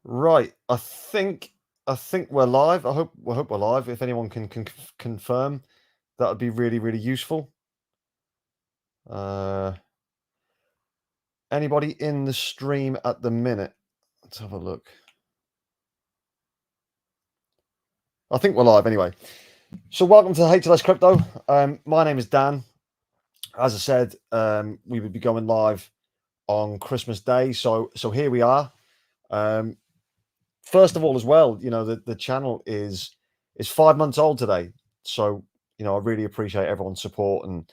Right. I think we're live. I hope we're live. If anyone can confirm, that would be really, really useful. Uh, anybody in the stream at the minute? Let's have a look. I think we're live anyway. So welcome to HLS Crypto. My name is Dan. As I said, we would be going live on Christmas Day. So here we are. First of all, as well, the channel is 5 months old today. So I really appreciate everyone's support and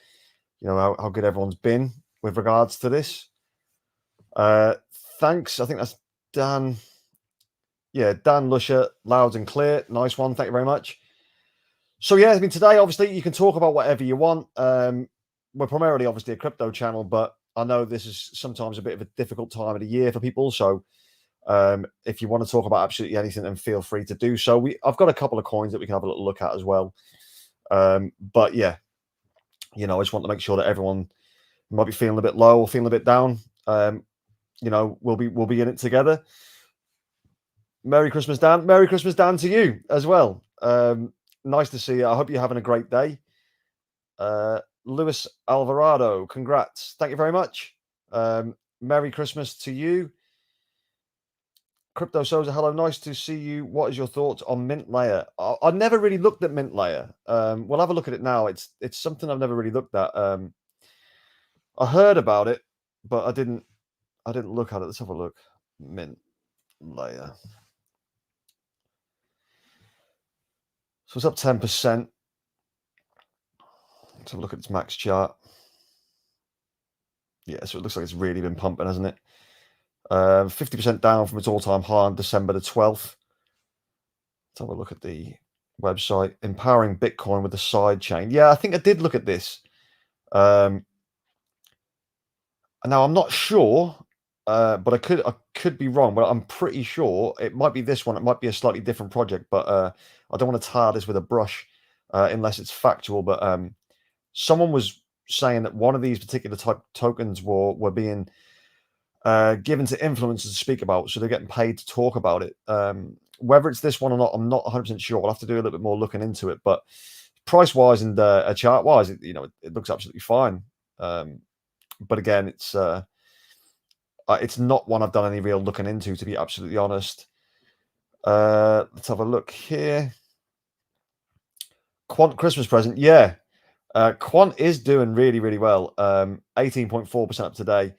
how good everyone's been with regards to this. Thanks. I think that's Dan. Yeah, Dan Lusher, loud and clear. Nice one. Thank you very much. So yeah, I mean, today obviously you can talk about whatever you want. We're primarily obviously a crypto channel, but I know this is sometimes a bit of a difficult time of the year for people. So if you want to talk about absolutely anything, then feel free to do so. I've got a couple of coins that we can have a little look at as well. But yeah, I just want to make sure that everyone might be feeling a bit low or feeling a bit down. We'll be in it together. Merry Christmas, Dan. Merry Christmas, Dan, to you as well. Nice to see you. I hope you're having a great day. Luis Alvarado, congrats. Thank you very much. Merry Christmas to you. Crypto Soza, hello. Nice to see you. What is your thoughts on Mint Layer? I never really looked at Mint Layer. We'll have a look at it now. It's something I've never really looked at. I heard about it, but I didn't look at it. Let's have a look. Mint Layer. So it's up 10%. Let's have a look at its max chart. Yeah, so it looks like it's really been pumping, hasn't it? 50% down from its all-time high on December the 12th. Let's have a look at the website. Empowering Bitcoin with the side chain. Yeah, I think I did look at this. Now I'm not sure, but I could be wrong, but I'm pretty sure it might be this one. It might be a slightly different project, but I don't want to tar this with a brush unless it's factual. But someone was saying that one of these particular type tokens were being given to influencers to speak about, so they're getting paid to talk about it. Whether it's this one or not, I'm not 100% sure. I'll have to do a little bit more looking into it. But price-wise and chart-wise, it looks absolutely fine. But again, it's not one I've done any real looking into, to be absolutely honest. Let's have a look here. Quant Christmas present, yeah. Quant is doing really, really well. 18.4% up today.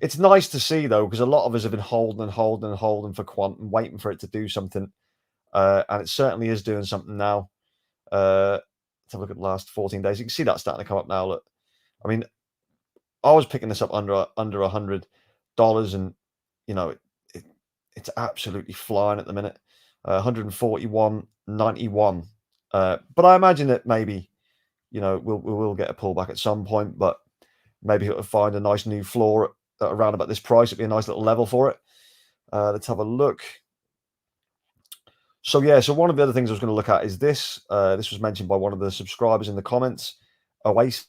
It's nice to see, though, because a lot of us have been holding for Quant and waiting for it to do something. And it certainly is doing something now. Let's have a look at the last 14 days. You can see that starting to come up now. Look, I mean, I was picking this up under $100, and it's absolutely flying at the minute. 141.91. But I imagine that maybe we'll get a pullback at some point, but maybe it'll find a nice new floor around about this price. It'd be a nice little level for it. Let's have a look. So yeah, so one of the other things I was going to look at is this. This was mentioned by one of the subscribers in the comments. Oasis,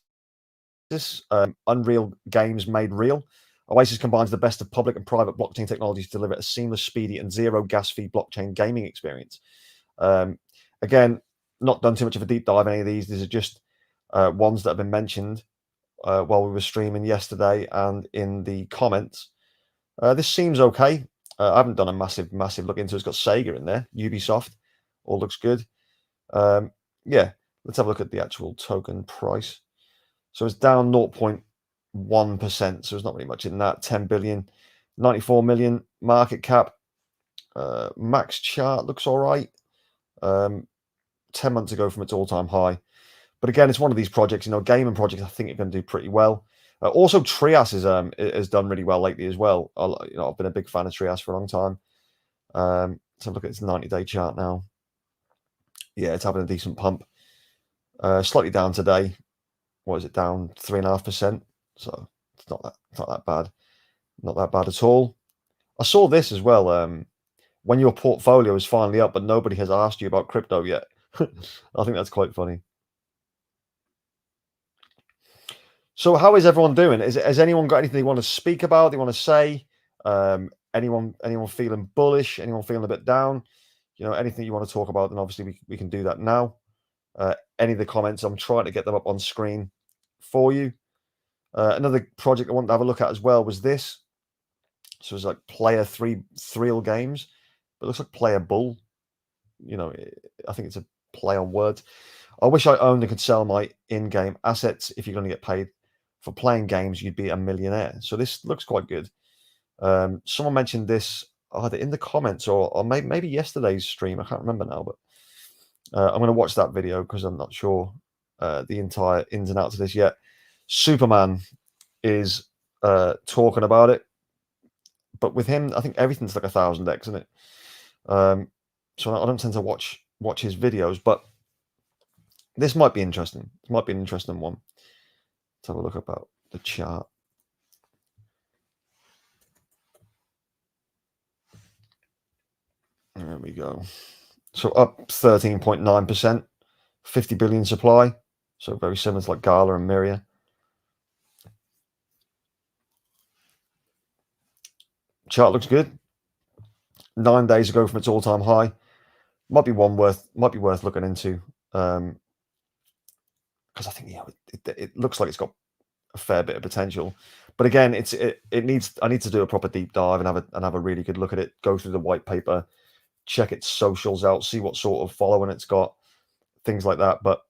Unreal Games Made Real. Oasis combines the best of public and private blockchain technologies to deliver a seamless, speedy, and zero gas fee blockchain gaming experience. Again, not done too much of a deep dive in any of these. These are just ones that have been mentioned while we were streaming yesterday and in the comments. This seems okay. I haven't done a massive look into it. It's got Sega in there, Ubisoft. All looks good. Yeah, let's have a look at the actual token price. So it's down 0.1%. So there's not really much in that. 10 billion, 94 million market cap. Max chart looks all right. 10 months ago from its all-time high. But again, it's one of these projects, gaming projects, I think it's going to do pretty well. Also, Trias has done really well lately as well. I've been a big fan of Trias for a long time. Let's have a look at its 90-day chart now. Yeah, it's having a decent pump. Slightly down today. What is it, down 3.5%? So it's not that bad. Not that bad at all. I saw this as well. When your portfolio is finally up, but nobody has asked you about crypto yet. I think that's quite funny. So how is everyone doing? Has anyone got anything they want to speak about, they want to say? anyone feeling bullish, anyone feeling a bit down, anything you want to talk about, then obviously we can do that now. Any of the comments, I'm trying to get them up on screen for you. Another project I wanted to have a look at as well was this. So it's like Player Thrill Games, but it looks like Player Bull. I think it's a play on words. I wish I owned and could sell my in-game assets. If you're going to get paid for playing games, you'd be a millionaire. So this looks quite good. Someone mentioned this either in the comments or maybe yesterday's stream. I can't remember now, but I'm going to watch that video because I'm not sure the entire ins and outs of this yet. Superman is talking about it, but with him, I think everything's like 1000x, isn't it? So I don't tend to watch his videos, but this might be interesting. This might be an interesting one. Let's have a look about the chart. There we go. So up 13.9%, 50 billion supply. So very similar to like Gala and Myria. Chart looks good. 9 days ago from its all-time high. Might be worth looking into. Because I think it looks like it's got a fair bit of potential. But again, I need to do a proper deep dive and have a really good look at it. Go through the white paper, check its socials out, see what sort of following it's got, things like that. But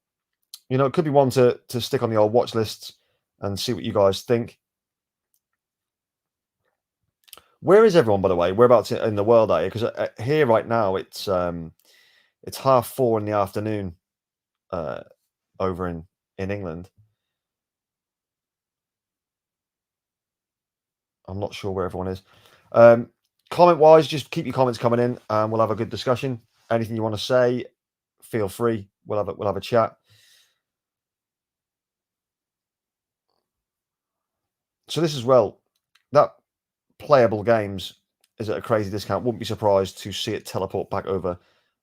it could be one to stick on the old watch lists and see what you guys think. Where is everyone, by the way? Whereabouts in the world are you? Because here right now it's 4:30 in the afternoon over in England. I'm not sure where everyone is. Comment wise, just keep your comments coming in and we'll have a good discussion. Anything you want to say, feel free. We'll have a chat. So this as well, that playable games is at a crazy discount. Wouldn't be surprised to see it teleport back over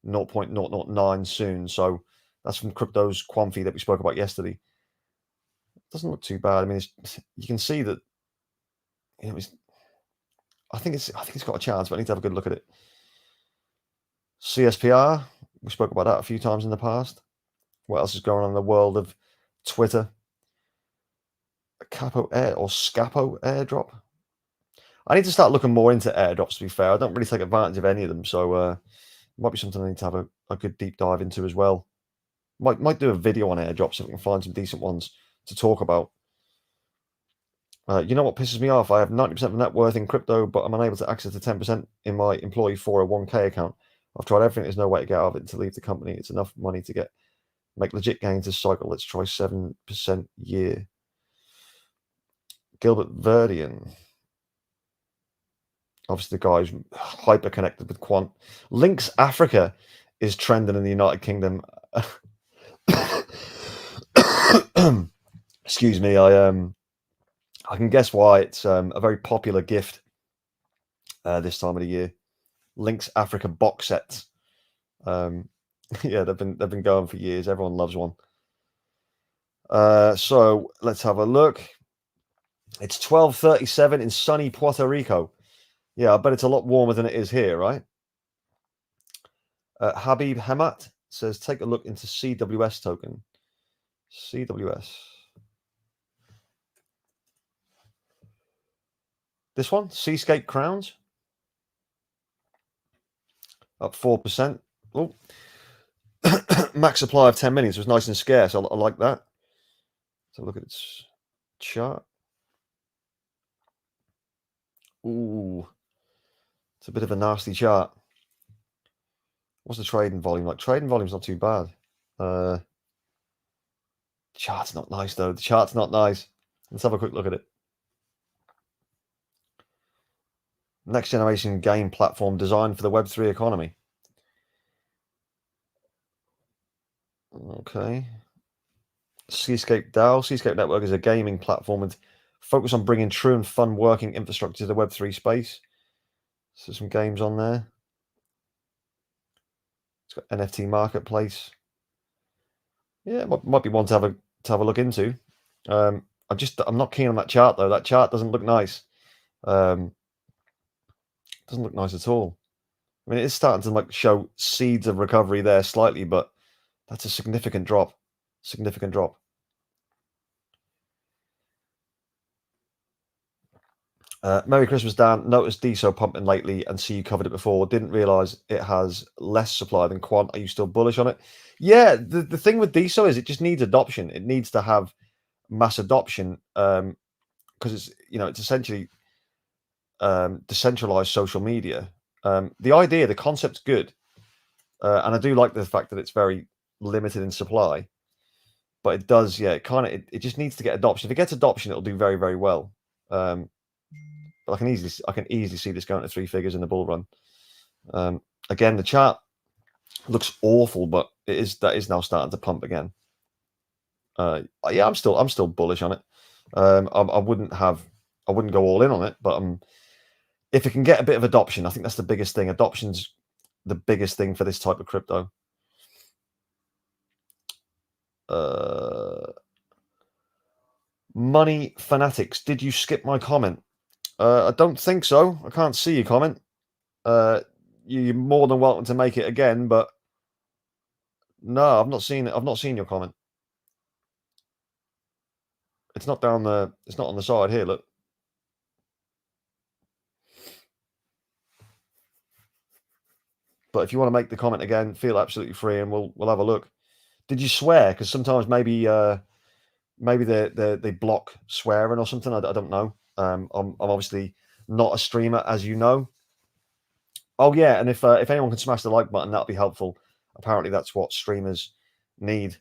0.009 soon. So that's from Crypto's Quant that we spoke about yesterday. Doesn't look too bad. I mean, you can see that I think it's got a chance, but I need to have a good look at it. CSPR, we spoke about that a few times in the past. What else is going on in the world of Twitter? A Capo Air or Scapo airdrop. I need to start looking more into airdrops, to be fair. I don't really take advantage of any of them, so it might be something I need to have a good deep dive into as well. Might do a video on airdrops if we can find some decent ones to talk about. You know what pisses me off? I have 90% of net worth in crypto, but I'm unable to access the 10% in my employee 401k account. I've tried everything. There's no way to get out of it to leave the company. It's enough money to make legit gains this cycle. Let's try 7% year. Gilbert Verdian. Obviously, the guy's hyper connected with Quant. Lynx Africa is trending in the United Kingdom. Excuse me. I can guess why. It's a very popular gift this time of the year. Lynx Africa box sets. Yeah, they've been going for years. Everyone loves one. So let's have a look. It's 12:37 in sunny Puerto Rico. Yeah, I bet it's a lot warmer than it is here, right? Habib Hamat says, take a look into CWS token. CWS. This one, Seascape Crowns. Up 4%. Oh, max supply of 10 million, so it's nice and scarce. I like that. So look at its chart. Ooh, it's a bit of a nasty chart. What's the trading volume like? Trading volume's not too bad. Chart's not nice though. The chart's not nice. Let's have a quick look at it. Next generation game platform designed for the Web3 economy. Okay. Seascape DAO. Seascape Network is a gaming platform with focus on bringing true and fun working infrastructure to the Web3 space. So some games on there. It's got NFT marketplace. Yeah, it might be one to have a look into. I'm not keen on that chart though. That chart doesn't look nice. Doesn't look nice at all. I mean, it is starting to like show seeds of recovery there slightly, but that's a significant drop. Significant drop. Merry Christmas, Dan. Noticed DeSo pumping lately and see you covered it before. Didn't realize it has less supply than Quant. Are you still bullish on it? Yeah, the thing with DeSo is it just needs adoption. It needs to have mass adoption because it's it's essentially decentralized social media. The idea, the concept's good, and I do like the fact that it's very limited in supply. But it does, yeah. It just needs to get adoption. If it gets adoption, it'll do very, very well. But I can easily see this going to 3 figures in the bull run. Again, the chart looks awful, but that is now starting to pump again. Yeah, I'm still bullish on it. I wouldn't go all in on it, but if it can get a bit of adoption, I think that's the biggest thing. Adoption's the biggest thing for this type of crypto. Money Fanatics, did you skip my comment? I don't think so. I can't see your comment. You're more than welcome to make it again, but no, I've not seen it. I've not seen your comment. It's not down the. It's not on the side here. Look. But if you want to make the comment again, feel absolutely free, and we'll have a look. Did you swear? Because sometimes maybe they block swearing or something. I don't know. I'm obviously not a streamer, as you know. Oh yeah, and if anyone can smash the like button, that'll be helpful. Apparently, that's what streamers need.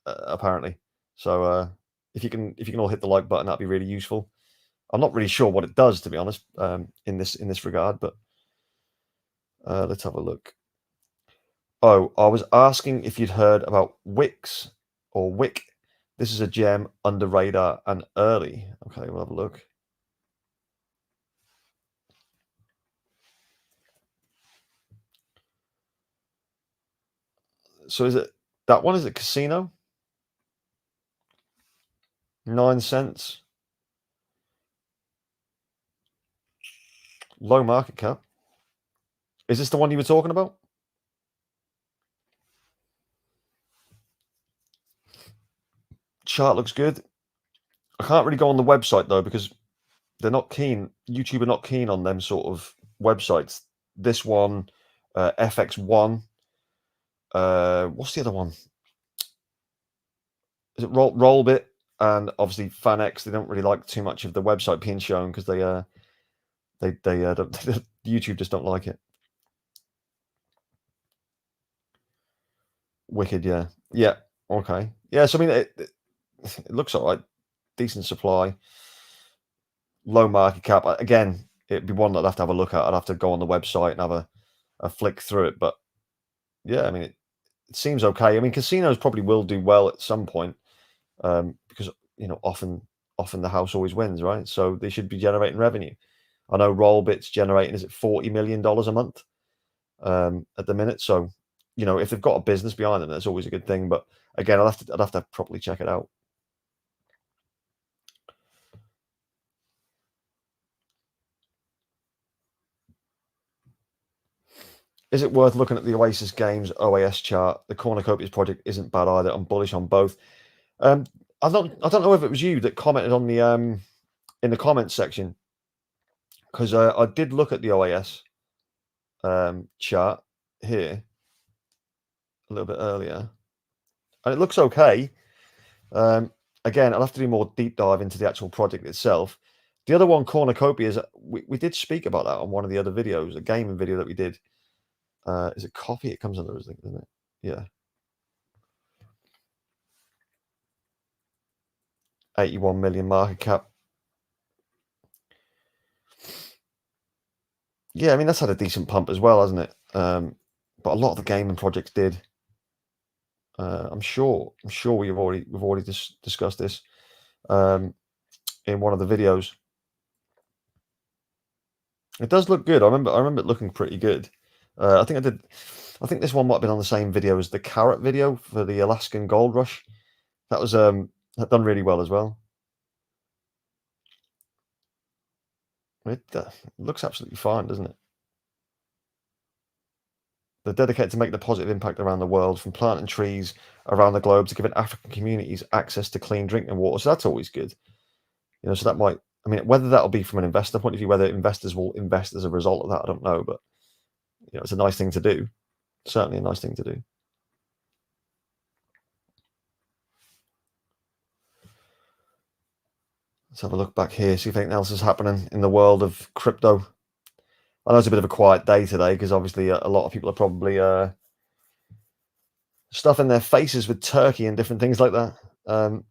Apparently, so if you can all hit the like button, that'd be really useful. I'm not really sure what it does, to be honest, in this regard, but let's have a look. Oh, I was asking if you'd heard about Wix or Wick. This is a gem under radar and early. Okay, we'll have a look. So is it that one? Is it Casino? 9 cents. Low market cap. Is this the one you were talking about? Chart looks good. I can't really go on the website though because they're not keen. YouTube are not keen on them sort of websites. This one, FX1. What's the other one? Is it Rollbit? And obviously FanX. They don't really like too much of the website being shown because they don't, YouTube just don't like it. Wicked, yeah, yeah, okay, yeah. So I mean, it looks all right. Decent supply, low market cap. Again, it'd be one that I'd have to have a look at. I'd have to go on the website and have a flick through it. But yeah, I mean, it seems okay. I mean, casinos probably will do well at some point because often the house always wins, right? So they should be generating revenue. I know Rollbit's generating, is it $40 million a month at the minute? So if they've got a business behind them, that's always a good thing. But again, I'd have to properly check it out. Is it worth looking at the Oasis Games OAS chart? The Cornucopias project isn't bad either. I'm bullish on both. I don't know if it was you that commented on the in the comments section because I did look at the OAS chart here a little bit earlier, and it looks okay. Again, I'll have to do more deep dive into the actual project itself. The other one, Cornucopias, we did speak about that on one of the other videos, a gaming video that we did. Is it coffee? It comes under, isn't it? Yeah. 81 million market cap. Yeah, I mean that's had a decent pump as well, hasn't it? But a lot of the gaming projects did. I'm sure we've already discussed this in one of the videos. It does look good. I remember it looking pretty good. I think this one might have been on the same video as the carrot video for the Alaskan Gold Rush. That was done really well as well. It looks absolutely fine, doesn't it? They're dedicated to make the positive impact around the world, from planting trees around the globe to giving African communities access to clean drinking water. So that's always good. So that might, I mean, whether that'll be from an investor point of view, whether investors will invest as a result of that, I don't know. But, it's a nice thing to do. Certainly a nice thing to do. Let's have a look back here, see if anything else is happening in the world of crypto. I know it's a bit of a quiet day today because obviously a lot of people are probably stuffing their faces with turkey and different things like that.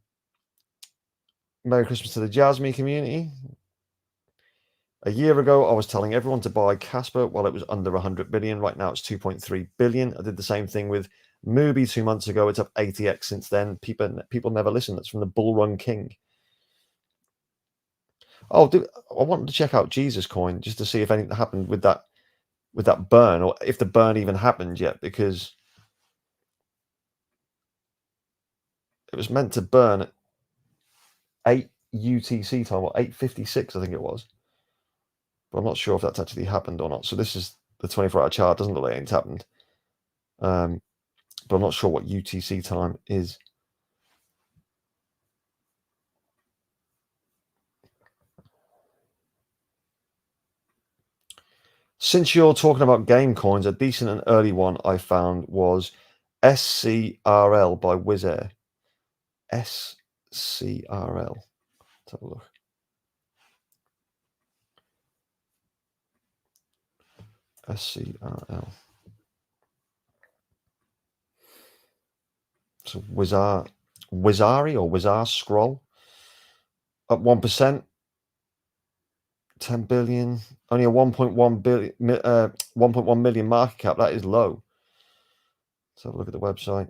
Merry Christmas to the Jasmine community. A year ago, I was telling everyone to buy Casper while it was under 100 billion. Right now, it's 2.3 billion. I did the same thing with Moonbeam 2 months ago. It's up 80x since then. People never listen. That's from the Bull Run King. Oh, I wanted to check out Jesus Coin just to see if anything happened with that burn, or if the burn even happened yet, because it was meant to burn at 8 UTC time, or 8:56, I think it was. But I'm not sure if that's actually happened or not. So this is the 24-hour chart. Doesn't look like it's happened. But I'm not sure what UTC time is. Since you're talking about game coins, a decent and early one I found was SCRL by Wizz Air. SCRL. Let's have a look. SCRL. So Wizard or Wizard Scroll up 1%, 10 billion, only a 1.1 billion, 1.1 million market cap. That is low. Let's have a look at the website.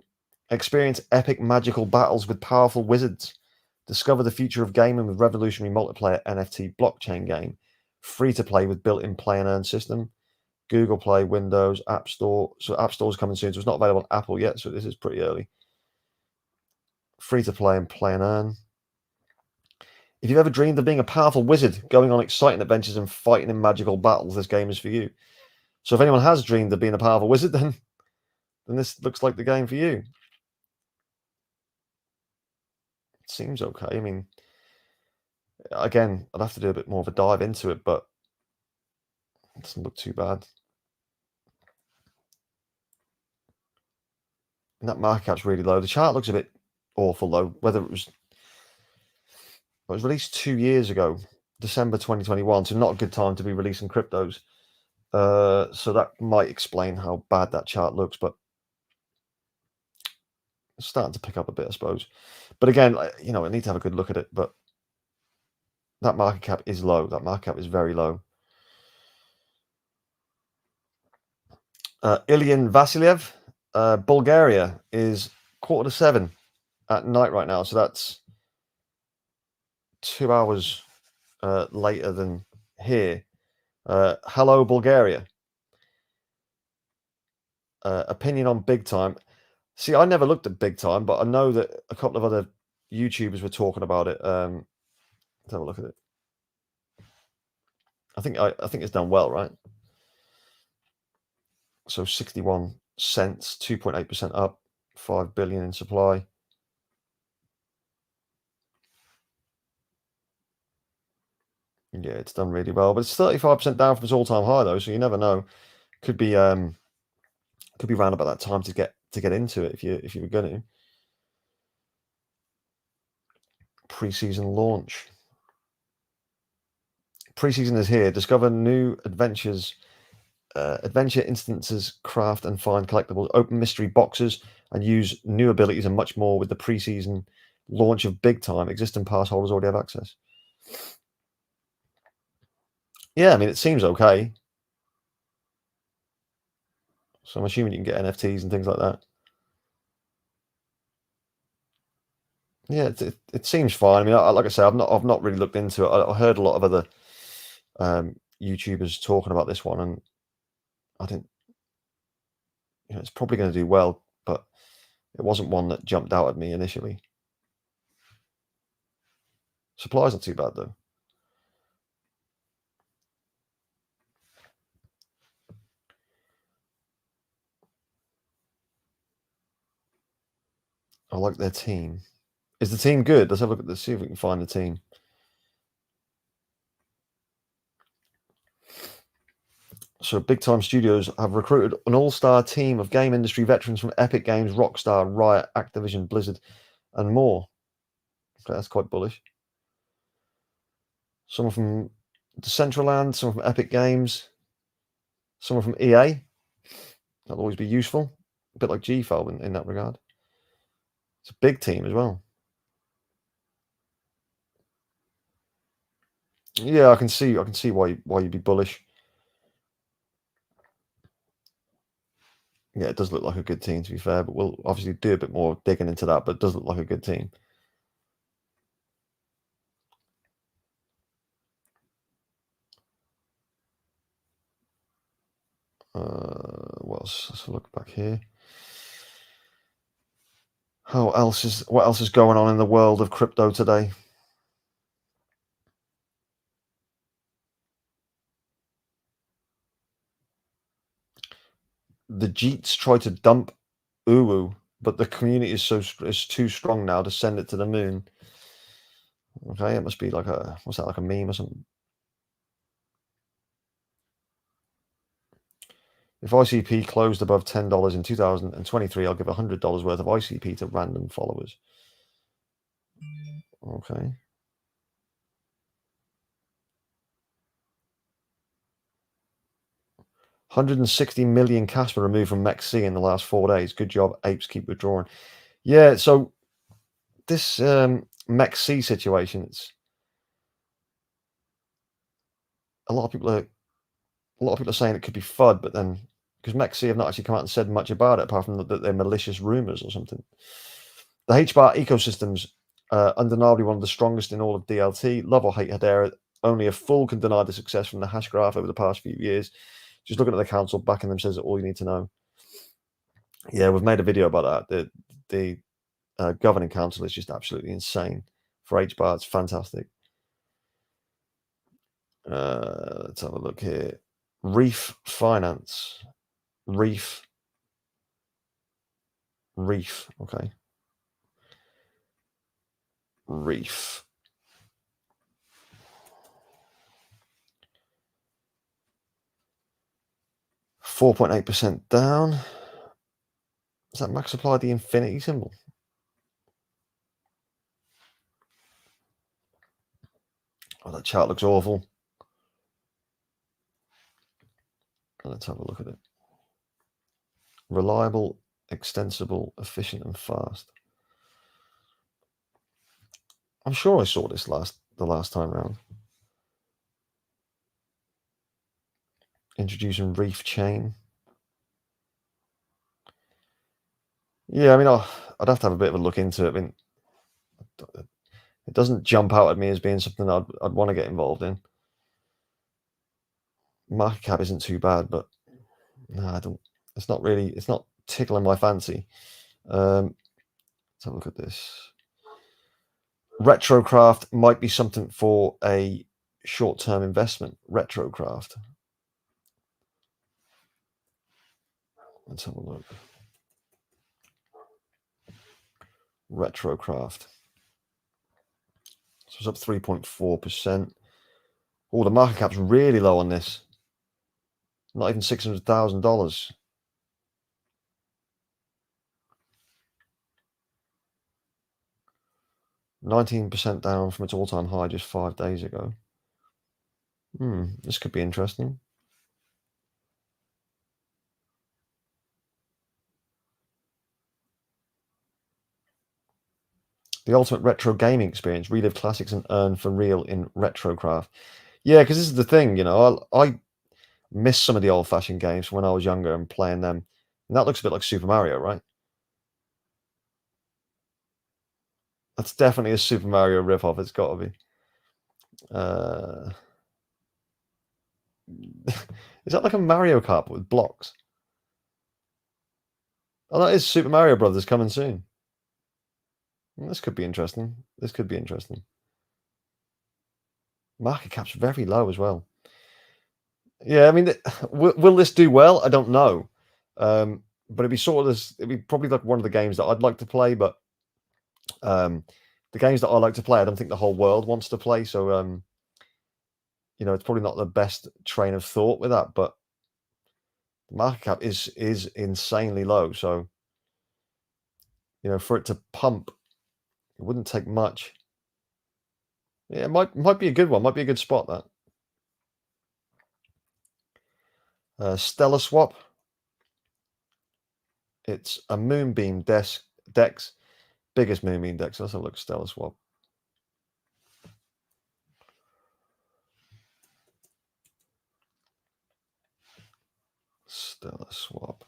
Experience epic magical battles with powerful wizards. Discover the future of gaming with revolutionary multiplayer NFT blockchain game. Free to play with built-in play and earn system. Google Play, Windows, App Store. So App Store's coming soon. So it's not available on Apple yet. So this is pretty early. Free to play and play and earn. If you've ever dreamed of being a powerful wizard, going on exciting adventures and fighting in magical battles, this game is for you. So if anyone has dreamed of being a powerful wizard, then this looks like the game for you. It seems okay. I mean, again, I'd have to do a bit more of a dive into it, but it doesn't look too bad. And that market cap's really low. The chart looks a bit awful, though. Whether it was released 2 years ago, December 2021, so not a good time to be releasing cryptos. So that might explain how bad that chart looks, but it's starting to pick up a bit, I suppose. But again, I need to have a good look at it, but that market cap is low. That market cap is very low. Ilyan Vasilyev, Bulgaria, is 6:45 at night right now. So that's 2 hours later than here. Hello, Bulgaria. Opinion on Big Time. See, I never looked at Big Time, but I know that a couple of other YouTubers were talking about it. Let's have a look at it. I think it's done well, right? So 61 cents, 2.8% up, 5 billion in supply. Yeah, it's done really well, but it's 35% down from its all-time high though, so you never know. Could be round about that time to get into it if you were going to. Pre-season launch. Pre-season is here. Discover new adventures, adventure instances, craft and find collectibles, open mystery boxes, and use new abilities and much more with the pre-season launch of Big Time. Existing pass holders already have access. Yeah, I mean, it seems okay. So I'm assuming you can get NFTs and things like that. Yeah, it seems fine. I mean, like I say, I've not really looked into it. I heard a lot of other YouTubers talking about this one, and I think it's probably going to do well, but it wasn't one that jumped out at me initially. Supply's not too bad though. I like their team. Is the team good? Let's have a look at this. See if we can find the team. So, Big Time Studios have recruited an all-star team of game industry veterans from Epic Games, Rockstar, Riot, Activision, Blizzard, and more. Okay, that's quite bullish. Someone from Decentraland, someone from Epic Games, someone from EA. That'll always be useful. A bit like GFAL in that regard. It's a big team as well. Yeah, I can see why you'd be bullish. Yeah, it does look like a good team, to be fair, but we'll obviously do a bit more digging into that, but it does look like a good team. What else? Let's look back here. What else is going on in the world of crypto today? The Jeets try to dump Uwu, but the community is too strong now to send it to the moon. Okay, it must be like like a meme or something. If ICP closed above $10 in 2023, I'll give $100 worth of ICP to random followers. Okay. $160 million cash were removed from MEXC in the last 4 days. Good job, apes. Keep withdrawing. Yeah, so this MEXC situation, it's a lot of people are saying it could be FUD, but then because MEXC have not actually come out and said much about it, apart from that they're malicious rumors or something. The HBAR ecosystem's undeniably one of the strongest in all of DLT. Love or hate Hedera, only a fool can deny the success from the hash graph over the past few years. Just looking at the council backing them says all you need to know. Yeah, we've made a video about that. The governing council is just absolutely insane for HBAR. It's fantastic. Let's have a look here. Reef Finance. Reef. Okay. Reef. 4.8% down. Does that max apply the infinity symbol? Oh, that chart looks awful. Let's have a look at it. Reliable, extensible, efficient, and fast. I'm sure I saw this the last time round. Introducing Reef Chain. Yeah, I mean, I'd have to have a bit of a look into it. I mean, it doesn't jump out at me as being something I'd want to get involved in. Market cap isn't too bad, but no, I don't. It's not tickling my fancy. Let's have a look at this. Retrocraft might be something for a short-term investment. Retrocraft. Let's have a look. Retrocraft. So it's up 3.4%. Oh, the market cap's really low on this. Not even $600,000. %19 down from its all-time high just 5 days ago. This could be interesting. The ultimate retro gaming experience. Relive classics and earn for real in Retrocraft. Yeah, because this is the thing, you know, I miss some of the old-fashioned games from when I was younger and playing them. And that looks a bit like Super Mario, right? That's definitely a Super Mario ripoff. It's got to be. Is that like a Mario Kart with blocks? Oh, that is Super Mario Brothers coming soon. This could be interesting. Market cap's very low as well. Yeah, I mean, will this do well? I don't know. But it'd be probably like one of the games that I'd like to play, but The games that I like to play, I don't think the whole world wants to play. So, you know, it's probably not the best train of thought with that, but the market cap is insanely low. So, you know, for it to pump, it wouldn't take much. Yeah, it might be a good one. Might be a good spot, that. Stellar Swap. It's a Moonbeam Dex. Biggest Moonbeam Dex. Let's have a look. Stellar Swap. Stellar Swap.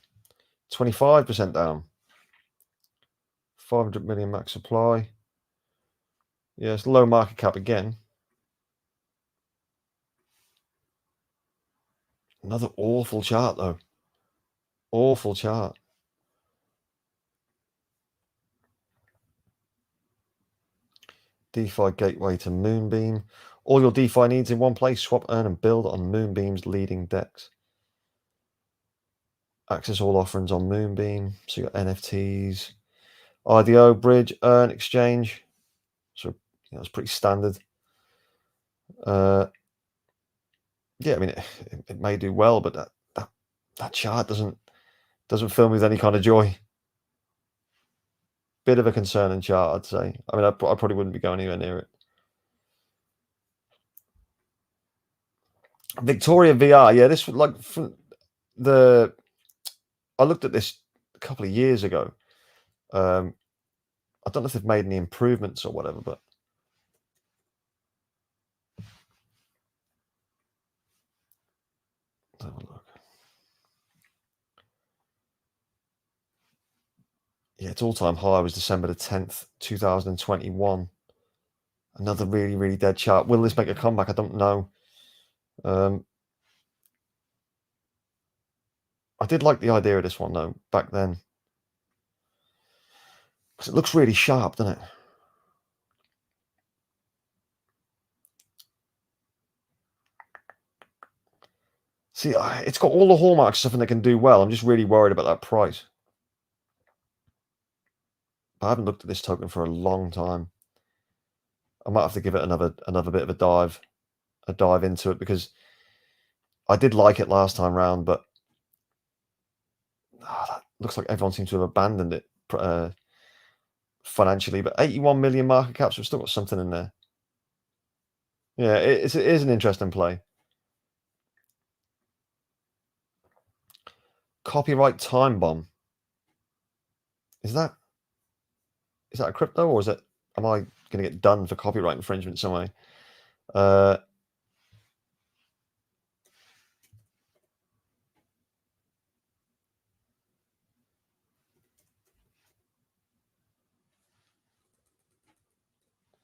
25% down. 500 million max supply. Yeah, it's low market cap again. Another awful chart, though. Awful chart. DeFi gateway to Moonbeam. All your DeFi needs in one place. Swap, earn, and build on Moonbeam's leading DEX. Access all offerings on Moonbeam. So you got NFTs, IDO, bridge, earn, exchange. So you know, it's pretty standard. Yeah, I mean, it may do well, but that chart doesn't fill me with any kind of joy. Bit of a concerning chart, I'd say. I mean, I probably wouldn't be going anywhere near it. Victoria VR, yeah, this like I looked at this a couple of years ago. I don't know if they've made any improvements or whatever, but let's have a look. Yeah, its all-time high was December the 10th, 2021. Another really, really dead chart. Will this make a comeback? I don't know. I did like the idea of this one, though, back then. Because it looks really sharp, doesn't it? See, it's got all the hallmarks of something that can do well. I'm just really worried about that price. I haven't looked at this token for a long time. I might have to give it another bit of a dive into it, because I did like it last time round, but that looks like everyone seems to have abandoned it financially. But 81 million market cap, so we've still got something in there. Yeah, it is an interesting play. Copyright time bomb. Is that a crypto, or am I going to get done for copyright infringement some way?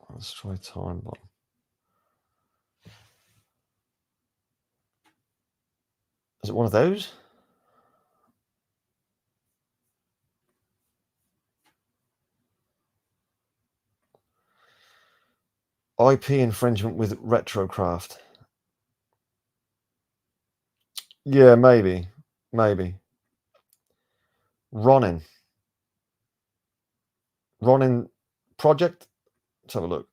Let's try time bomb. Is it one of those? IP infringement with Retrocraft. Yeah, maybe. Ronin project. Let's have a look.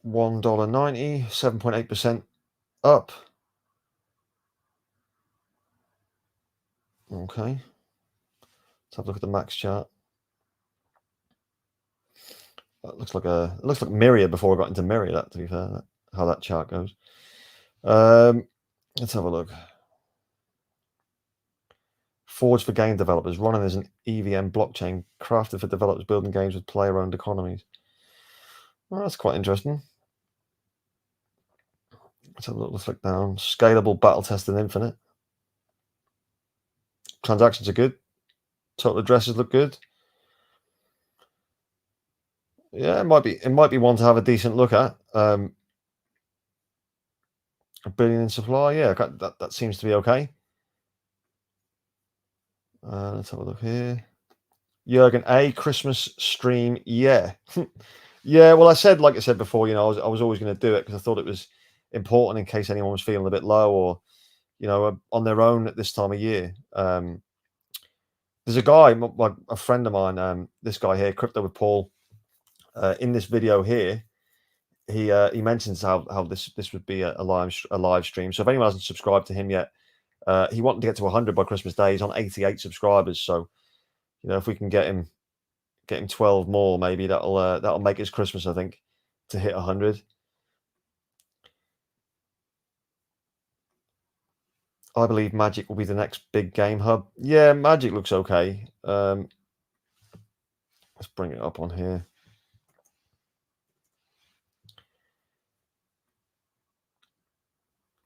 $1.90, 7.8% up. Okay. Let's have a look at the max chart. It looks like Myriad before I got into Myriad, to be fair, how that chart goes. Let's have a look. Forged for game developers. Ronin is an EVM blockchain crafted for developers building games with player-owned economies. Well, that's quite interesting. Let's have a look. Let's look down. Scalable, battle-tested, infinite. Transactions are good. Total addresses look good. Yeah, it might be one to have a decent look at. $1 billion in supply. Yeah, that seems to be okay. Let's have a look here. Jurgen A, Christmas stream. Yeah. Yeah, well, like I said before, you know, I was always going to do it because I thought it was important in case anyone was feeling a bit low, or you know, on their own at this time of year. There's a guy, a friend of mine, this guy here, Crypto with Paul, in this video here, he mentions how this would be a live stream. So if anyone hasn't subscribed to him yet, he wanted to get to 100 by Christmas Day. He's on 88 subscribers. So, you know, if we can get him 12 more, maybe that'll make his Christmas, I think, to hit 100. I believe Magic will be the next big game hub. Yeah, Magic looks okay. Let's bring it up on here.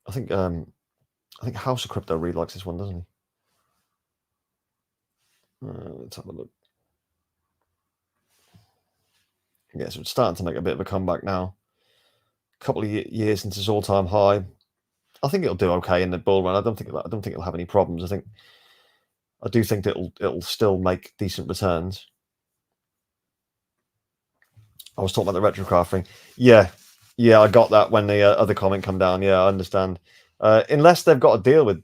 I think House of Crypto really likes this one, doesn't he? Let's have a look. Yeah, so it's starting to make a bit of a comeback now. A couple of years since its all-time high. I think it'll do okay in the bull run. I don't think it'll have any problems. I do think that it'll still make decent returns. I was talking about the Retrocraft thing. Yeah, I got that when the other comment come down. Yeah, I understand. Unless they've got a deal with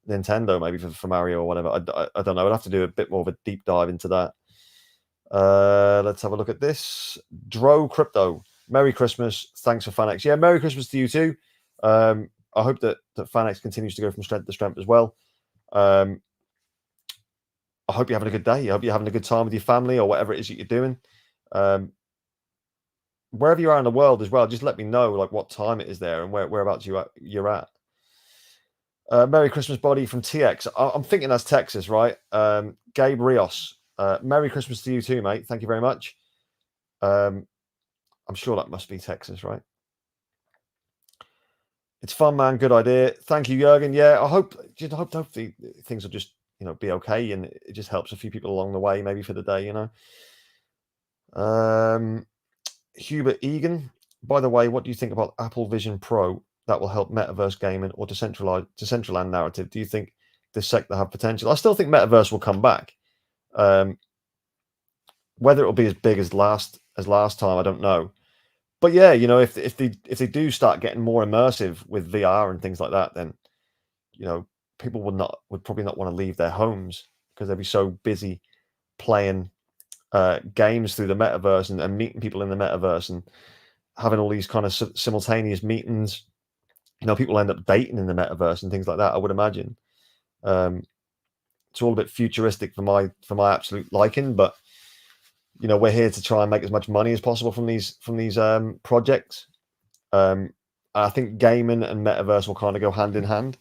Nintendo, maybe for Mario or whatever. I don't know. I'd have to do a bit more of a deep dive into that. Let's have a look at this. Dro Crypto. Merry Christmas. Thanks for Fanex. Yeah, Merry Christmas to you too. I hope that Fanex continues to go from strength to strength as well. I hope you're having a good day. I hope you're having a good time with your family or whatever it is that you're doing. Wherever you are in the world as well, just let me know like what time it is there and whereabouts you're at. Merry Christmas, buddy, from TX. I'm thinking that's Texas, right? Gabe Rios. Merry Christmas to you too, mate. Thank you very much. I'm sure that must be Texas, right? It's fun, man. Good idea. Thank you, Jurgen. Yeah, I hope things will just, you know, be okay, and it just helps a few people along the way, maybe for the day, you know. Hubert Egan. By the way, what do you think about Apple Vision Pro that will help metaverse gaming or Decentraland narrative? Do you think this sector have potential? I still think metaverse will come back. Whether it will be as big as last time, I don't know. But yeah, you know, if they do start getting more immersive with VR and things like that, then, you know, people would probably not want to leave their homes because they'd be so busy playing games through the metaverse and meeting people in the metaverse and having all these kind of simultaneous meetings. You know, people end up dating in the metaverse and things like that, I would imagine. It's all a bit futuristic for my absolute liking, but you know, we're here to try and make as much money as possible from these projects. I think gaming and metaverse will kind of go hand in hand.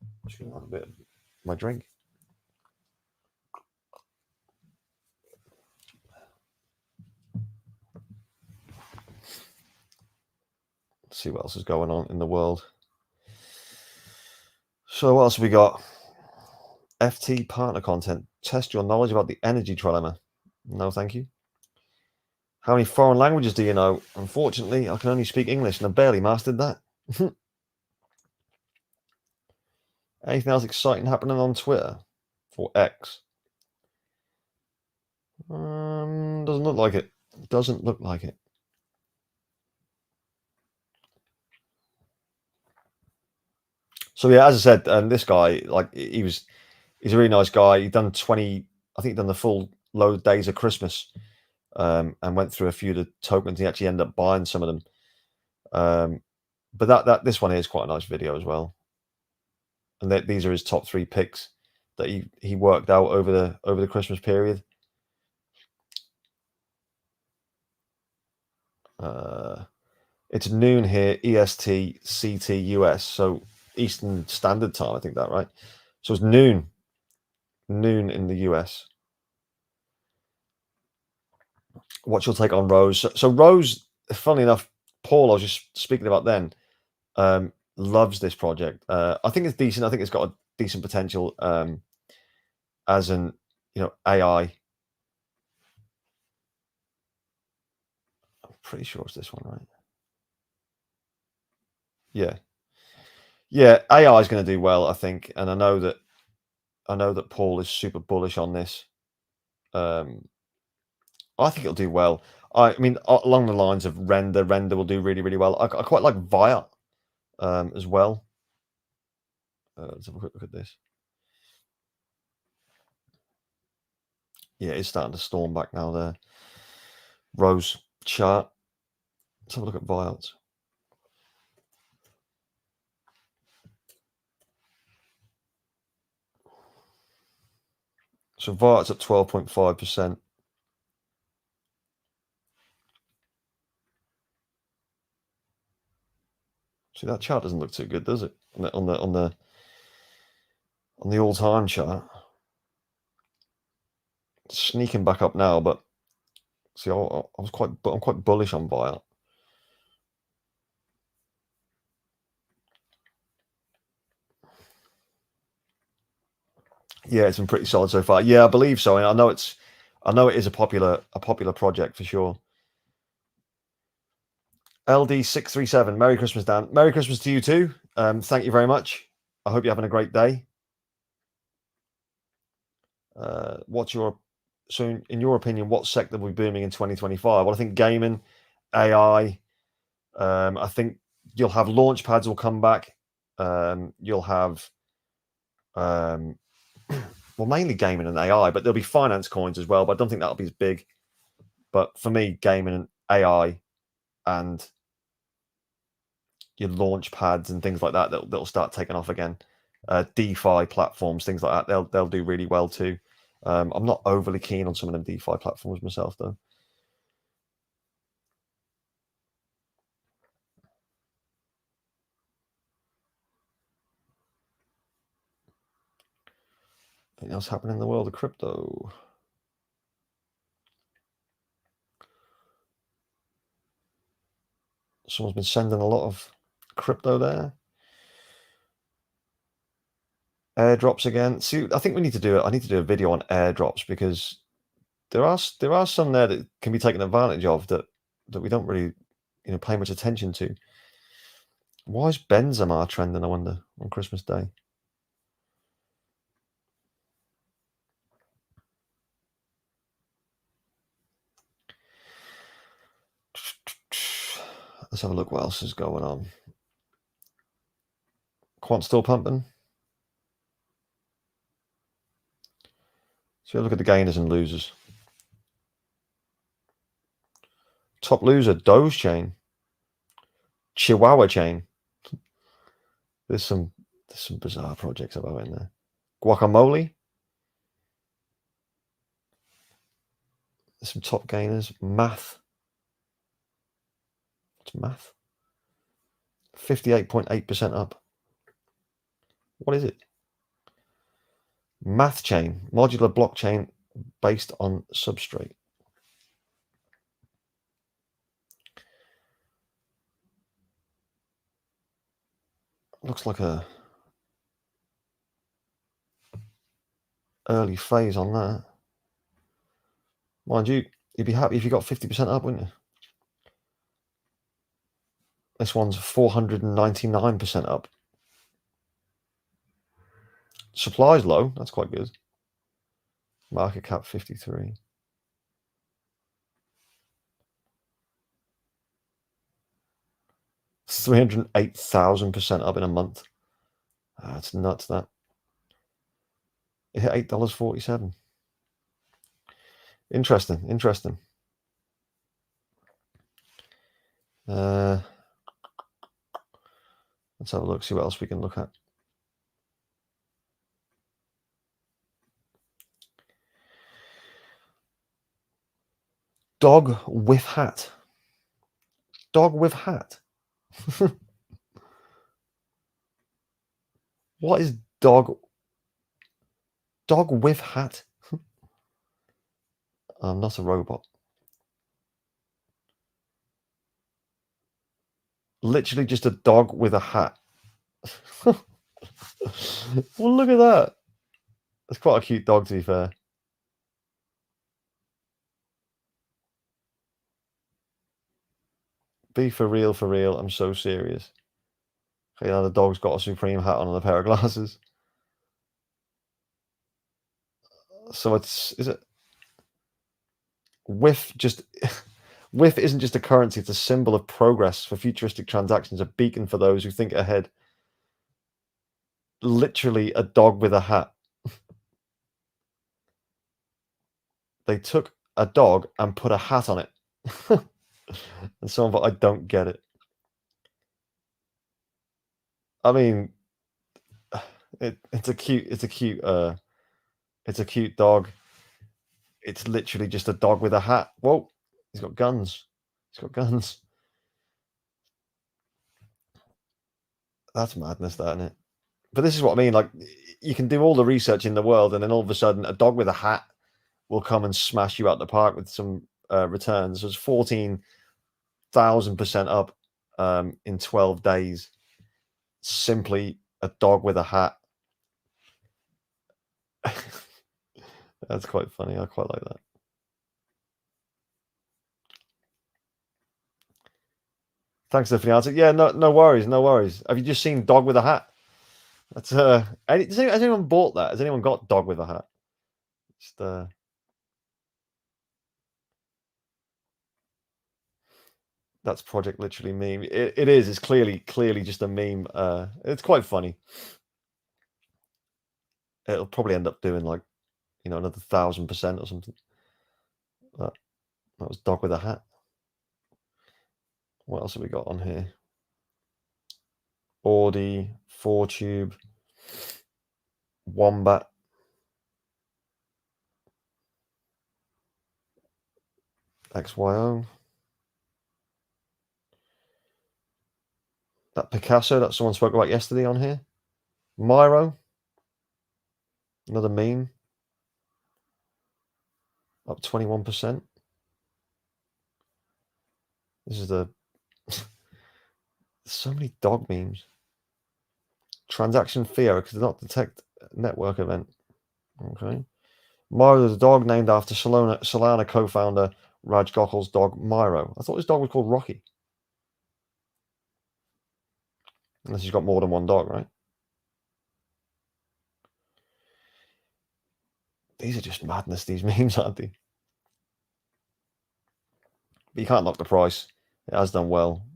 I'm just gonna have a bit of my drink. Let's see what else is going on in the world. So what else have we got? FT partner content. Test your knowledge about the energy trilemma. No, thank you. How many foreign languages do you know? Unfortunately, I can only speak English and I barely mastered that. Anything else exciting happening on Twitter or X? Doesn't look like it. Doesn't look like it. So yeah, as I said, this guy, like, he's a really nice guy. He'd done 20, I think he'd done the full load days of Christmas, and went through a few of the tokens. He actually ended up buying some of them. But this one is quite a nice video as well. And these are his top 3 picks that he worked out over the Christmas period. It's noon here, EST, CT, US, so Eastern Standard Time, I think that, right? So it's noon in the US. What's your take on Rose? So Rose, funnily enough, Paul, I was just speaking about then, loves this project. I think it's decent. I think it's got a decent potential as an, you know, AI. I'm pretty sure it's this one, right? Yeah. AI is going to do well, I think, and I know that Paul is super bullish on this. I think it'll do well. I mean, along the lines of render will do really, really well. I quite like Via as well. Let's have a quick look at this. Yeah, it's starting to storm back now there. Rose chart. Let's have a look at buyouts. So buyouts at 12.5%. See, that chart doesn't look too good, does it? On the all-time chart. Sneaking back up now, but see, I'm quite bullish on buyout. Yeah, it's been pretty solid so far. Yeah, I believe so. And I know it is a popular project for sure. LD637, Merry Christmas, Dan. Merry Christmas to you too. Thank you very much. I hope you're having a great day. In your opinion, what sector will be booming in 2025? Well, I think gaming, AI. I think you'll have launch pads will come back. You'll have, well, mainly gaming and AI, but there'll be finance coins as well. But I don't think that'll be as big. But for me, gaming and AI and your launch pads and things like that, that'll start taking off again. DeFi platforms, things like that, they'll do really well too. I'm not overly keen on some of them DeFi platforms myself, though. Anything else happening in the world of crypto? Someone's been sending a lot of crypto there. Airdrops again. See, I think we need to do it. I need to do a video on airdrops because there are some there that can be taken advantage of that we don't really pay much attention to. Why is Benzema trending, I wonder, on Christmas Day? Let's have a look what else is going on. Quant still pumping. So look at the gainers and losers. Top loser, Doge Chain. Chihuahua Chain. There's some bizarre projects about in there. Guacamole. There's some top gainers. Math. What's math? 58.8% up. What is it? Math chain. Modular blockchain based on substrate. Looks like a early phase on that. Mind you, you'd be happy if you got 50% up, wouldn't you? This one's 499% up. Supply's low. That's quite good. Market cap 53. $308,000% up in a month. That's nuts, that. It hit $8.47. Interesting. Let's have a look, see what else we can look at. Dog with hat. Dog with hat. What is dog with hat? I'm not a robot. Literally just a dog with a hat. Well, look at that. It's quite a cute dog, to be fair. Be for real. I'm so serious. Okay, now the dog's got a Supreme hat on and a pair of glasses. So is it WIF just WIF isn't just a currency, it's a symbol of progress for futuristic transactions, a beacon for those who think ahead. literally a dog with a hat. They took a dog and put a hat on it. And someone thought, I don't get it. I mean, it's a cute dog. It's literally just a dog with a hat. Whoa, he's got guns. He's got guns. That's madness, that, isn't it? But this is what I mean. Like, you can do all the research in the world, and then all of a sudden, a dog with a hat will come and smash you out the park with some returns. So it's 14,000% up in 12 days. Simply a dog with a hat. That's quite funny. I quite like that. Thanks, Tiffany. Answer. Yeah, no worries, no worries. Have you just seen dog with a hat? That's has anyone bought that? Has anyone got dog with a hat? Just that's Project Literally meme. It is. It's clearly just a meme. It's quite funny. It'll probably end up doing like, another 1,000% or something. That was dog with a hat. What else have we got on here? Audi, 4Tube, Wombat. XYO. That Picasso that someone spoke about yesterday on here. Myro. Another meme. Up 21%. This is the... so many dog memes. Transaction fee error could not detect network event. Okay. Myro is a dog named after Solana co-founder Raj Gokhal's dog Myro. I thought his dog was called Rocky. Unless he's got more than one dog, right? These are just madness, these memes, aren't they? But you can't knock the price. It has done well.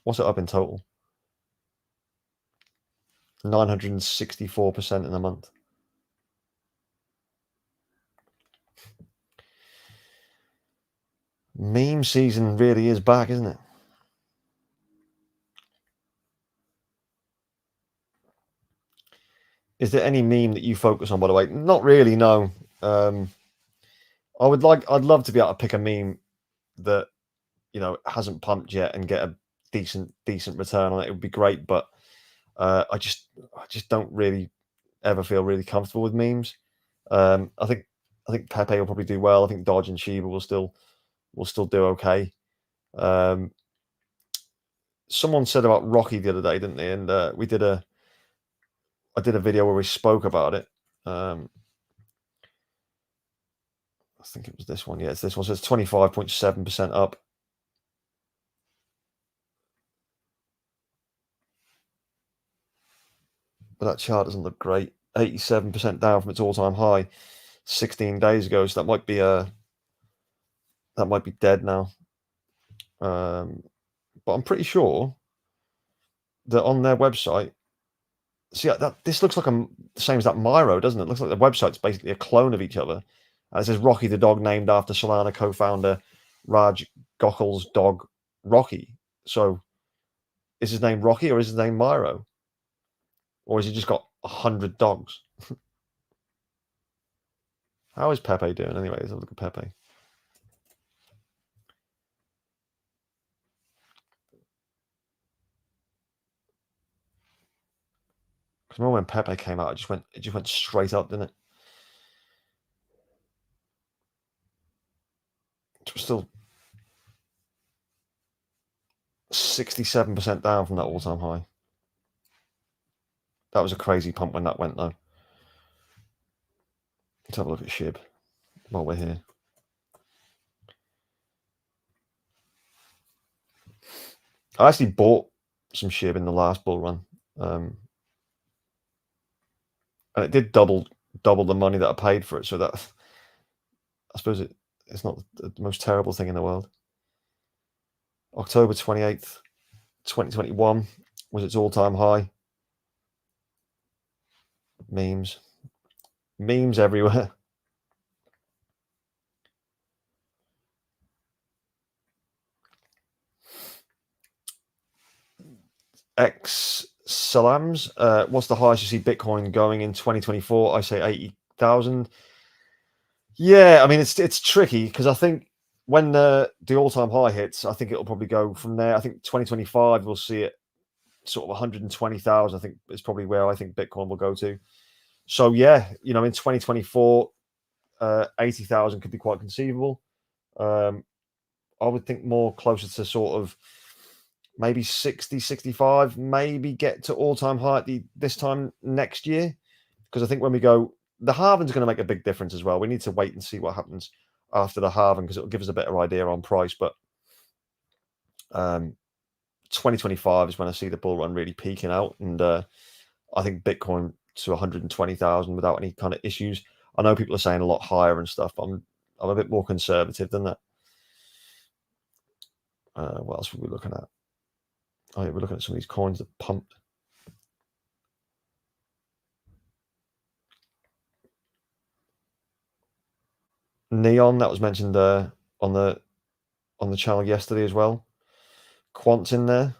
What's it up in total? 964% in a month. Meme season really is back, isn't it? Is there any meme that you focus on, by the way? Not really, no. I'd love to be able to pick a meme that, hasn't pumped yet and get a decent return on it. It would be great, but I just don't really ever feel really comfortable with memes. I think Pepe will probably do well. I think Dodge and Shiba will still do okay. Someone said about Rocky the other day, didn't they? And I did a video where we spoke about it. I think it was this one. Yeah, it's this one. So it's 25.7% up. But that chart doesn't look great. 87% down from its all-time high 16 days ago. So that might be dead now. But I'm pretty sure that on their website, see, this looks like the same as that Myro, doesn't it? It looks like the website's basically a clone of each other. And it says Rocky, the dog named after Solana co-founder Raj Gokhal's dog Rocky. So is his name Rocky or is his name Myro? Or has he just got 100 dogs? How is Pepe doing anyway? Let's have a look at Pepe. Because remember when Pepe came out, it just went straight up, didn't it? It was still 67% down from that all-time high. That was a crazy pump when that went, though. Let's have a look at SHIB while we're here. I actually bought some SHIB in the last bull run. And it did double the money that I paid for it. So that, I suppose it's not the most terrible thing in the world. October 28th, 2021 was its all-time high. Memes everywhere. X Salams, what's the highest you see Bitcoin going in 2024? I say 80,000. Yeah, I mean it's tricky because I think when the all-time high hits, I think it'll probably go from there. I think 2025 we'll see it sort of 120,000. I think is probably where I think Bitcoin will go to. So yeah, in 2024, 80,000 could be quite conceivable. I would think more closer to sort of maybe 60, 65, maybe get to all-time high at this time next year. Because I think when we go, the halving's going to make a big difference as well. We need to wait and see what happens after the halving because it'll give us a better idea on price. But 2025 is when I see the bull run really peaking out. And I think Bitcoin to 120,000 without any kind of issues. I know people are saying a lot higher and stuff, but I'm a bit more conservative than that. What else were we looking at? Oh, yeah, we're looking at some of these coins that pumped. Neon, that was mentioned on the channel yesterday as well. Quant's in there.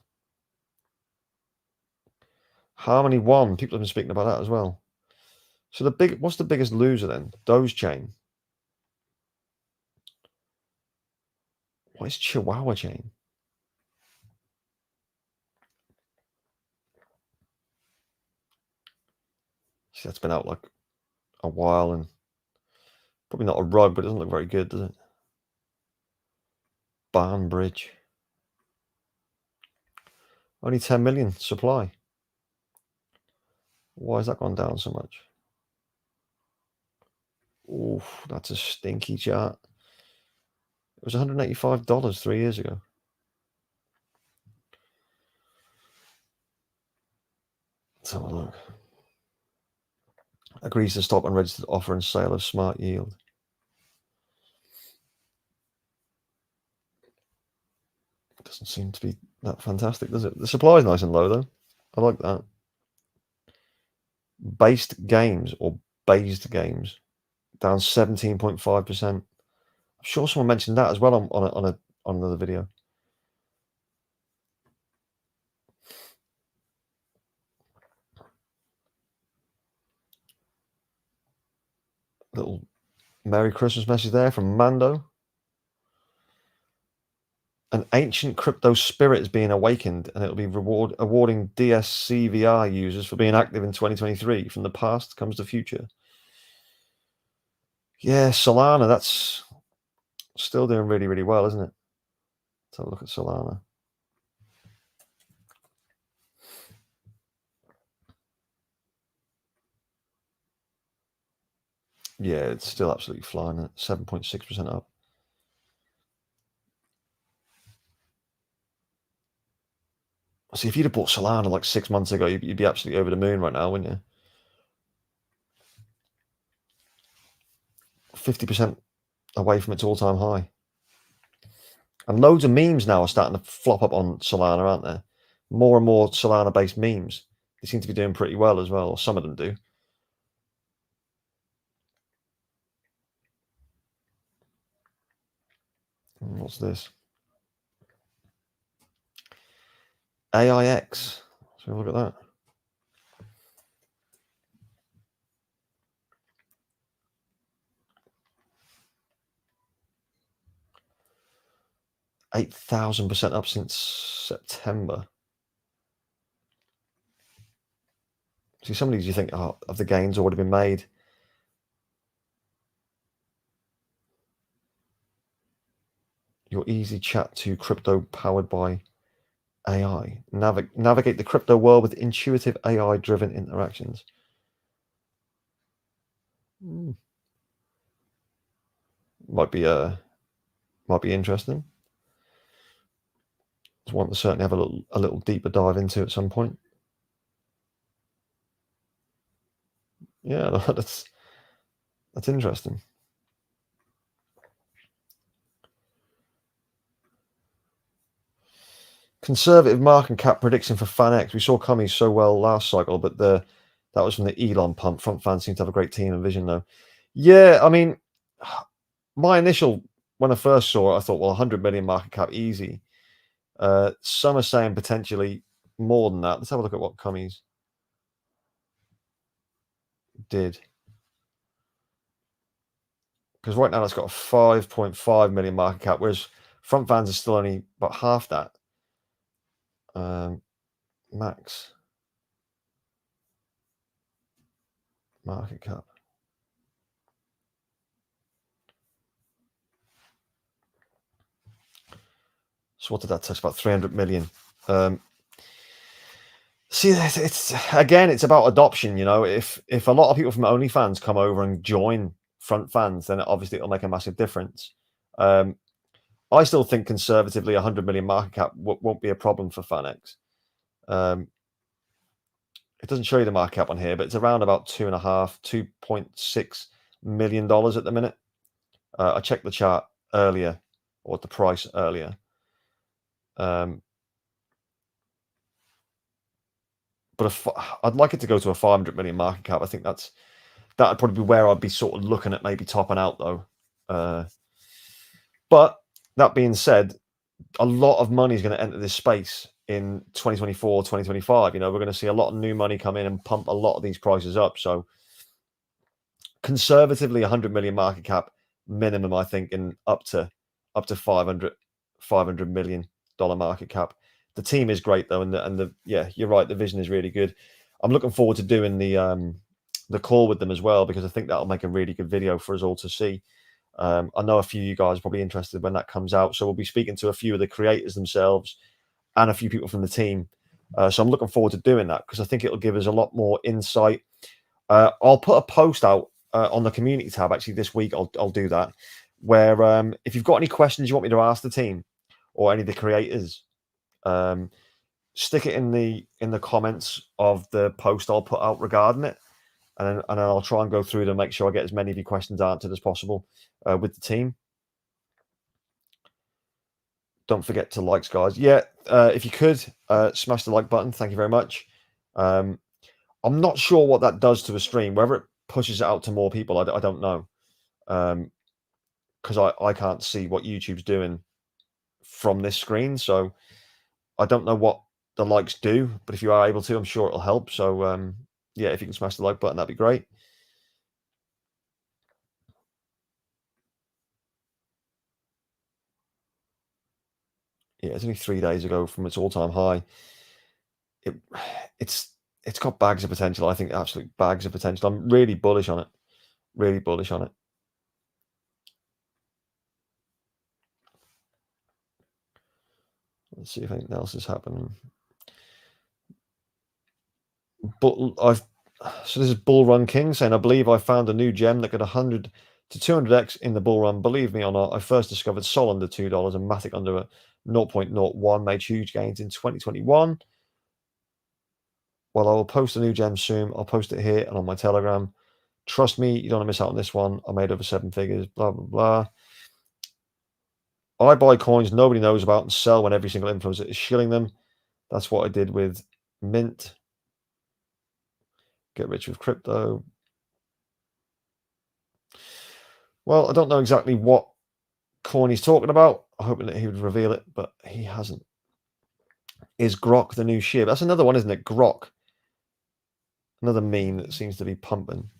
Harmony One, people have been speaking about that as well. So what's the biggest loser then? Doge Chain. What is Chihuahua Chain? See, that's been out like a while and probably not a rug, but it doesn't look very good, does it? Barn Bridge. Only 10 million supply. Why has that gone down so much? Oof, that's a stinky chart. It was $185 3 years ago. Let's have a look. Agrees to stop unregistered offer and sale of smart yield. Doesn't seem to be that fantastic, does it? The supply is nice and low, though. I like that. Based games or based games down 17.5%. I'm sure someone mentioned that as well on another video. Little Merry Christmas message there from Mando. An ancient crypto spirit is being awakened, and it'll be awarding DSCVR users for being active in 2023. From the past comes the future. Yeah, Solana, that's still doing really, really well, isn't it? Let's have a look at Solana. Yeah, it's still absolutely flying at 7.6% up. See, if you'd have bought Solana like 6 months ago, you'd be absolutely over the moon right now, wouldn't you? 50% away from its all-time high. And loads of memes now are starting to flop up on Solana, aren't there? More and more Solana-based memes. They seem to be doing pretty well as well, or some of them do. What's this? AIX. So look at that. $8,000% up since September. See, some of these you think, oh, have the gains already been made? Your easy chat to crypto powered by AI. Navigate the crypto world with intuitive AI-driven interactions. Might be interesting. It's one to certainly have a little deeper dive into at some point. Yeah, that's interesting. Conservative market cap prediction for FanX. We saw Commies so well last cycle, but the That was from the Elon pump. Frontfans seem to have a great team and vision, though. Yeah, I mean, my initial when I first saw it, I thought, well, 100 million market cap, easy. Some are saying potentially more than that. Let's have a look at what Cummies did. Because right now it's got a 5.5 million market cap, whereas Frontfans is still only about half that. Max market cap. So what did that touch? About 300 million. See, it's again, it's about adoption. You know, if a lot of people from OnlyFans come over and join Frontfans, then obviously it'll make a massive difference. I still think conservatively 100 million market cap won't be a problem for FanX. It doesn't show you the market cap on here, but it's around about $2.6 million at the minute. I checked the chart earlier, or the price earlier. But I'd like it to go to a 500 million market cap. I think that'd probably be where I'd be sort of looking at maybe topping out, though. But that being said, a lot of money is going to enter this space in 2024, 2025. You know, we're going to see a lot of new money come in and pump a lot of these prices up. So conservatively, 100 million market cap minimum, I think, and up to 500 million dollar market cap. The team is great though, and the yeah, you're right. The vision is really good. I'm looking forward to doing the call with them as well, because I think that'll make a really good video for us all to see. I know a few of you guys are probably interested when that comes out, so we'll be speaking to a few of the creators themselves and a few people from the team. So I'm looking forward to doing that, because I think it'll give us a lot more insight. I'll put a post out on the community tab actually this week. I'll do that, where if you've got any questions you want me to ask the team or any of the creators, stick it in the comments of the post I'll put out regarding it, and then I'll try and go through them, make sure I get as many of your questions answered as possible with the team. Don't forget to likes, guys. Yeah, if you could smash the like button, thank you very much. I'm not sure what that does to a stream, whether it pushes it out to more people. I don't know, because I can't see what YouTube's doing from this screen, so I don't know what the likes do. But if you are able to, I'm sure it'll help. So yeah, if you can smash the like button, that'd be great. Yeah, it's only 3 days ago from its all-time high. It's got bags of potential. I think absolute bags of potential. I'm really bullish on it. Really bullish on it. Let's see if anything else is happening. But so this is Bull Run King saying, I believe I found a new gem that got 100 to 200x in the bull run. Believe me or not, I first discovered Sol under $2 and Matic under 0.01, made huge gains in 2021. Well, I will post a new gem soon. I'll post it here and on my Telegram. Trust me, you don't want to miss out on this one. I made over 7 figures, blah, blah, blah. I buy coins nobody knows about and sell when every single influencer is shilling them. That's what I did with Mint. Get rich with crypto. Well, I don't know exactly what coin he's talking about. I'm hoping that he would reveal it, but he hasn't. Is Grok the new SHIB? That's another one, isn't it? Grok. Another meme that seems to be pumping.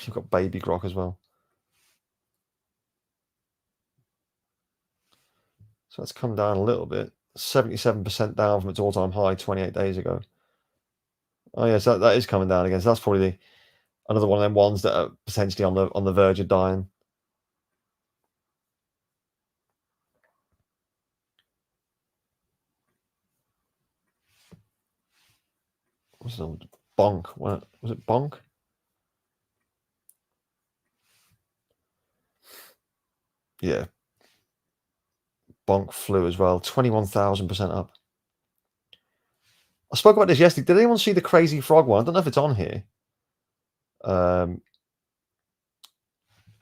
You've got baby Grok as well. So that's come down a little bit. 77% down from its all-time high 28 days ago. Oh yes, that is coming down again. So that's probably another one of them ones that are potentially on the verge of dying. What's it? Bonk. What was it? Bonk? Yeah. Bonk flew as well. 21,000% up. I spoke about this yesterday. Did anyone see the crazy frog one? I don't know if it's on here.